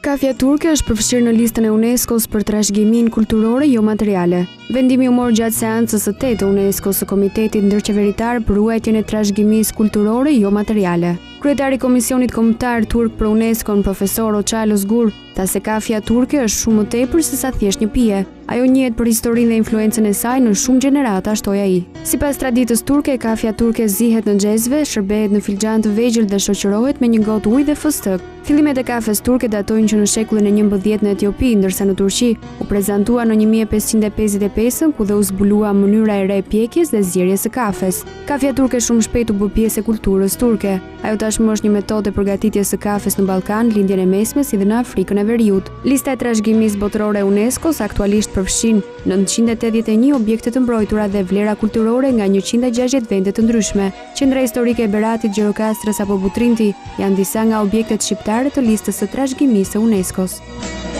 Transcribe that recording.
Kafja turke është përfshirë në listën e UNESCO-s për trashëgiminë kulturore jo materiale. Vendimi u mor gjatë seancës së 8 të UNESCO-s së Komitetit Ndërqeveritar për ruajtjen e trashëgimisë kulturore jo materiale. Kryetari i Komisionit Kombëtar Turk për UNESCO-n, profesor Oçal Ozgur, tha se kafja turke është shumë më tepër se sa thjesht një pije. Ajo njihet për historinë dhe influencën e saj në shumë gjenerata, shtoi ai. Sipas traditës turke, kafja turke zihet në xhezve, shërbehet në filxhan të vegjël dhe shoqërohet me një gotë ujë dhe fëstëk. Fillimet e kafes turke datojnë që në shekullin e 11 në Etiopi, ndërsa në Turqi u prezantua në 1555 ku dhe u zbulua mënyra e re pjekjes dhe zgjerrjes së kafes. Kafja turke shumë shpejt u bë pjesë e kulturës turke. Ajo tashmë është një metodë përgatitjes së kafes në Ballkan, Lindjen e Mesme si dhe në Afrikën e Veriut. Lista e trashëgimisë botërore e UNESCO-s aktualisht përfshin 981 objekte të mbrojtura dhe vlera kulturore nga 160 vende të ndryshme. Qendra historike e Beratit, Gjirokastrës apo Butrinti janë disa nga objektet shqiptare të listës së trashëgimisë së UNESCO-s.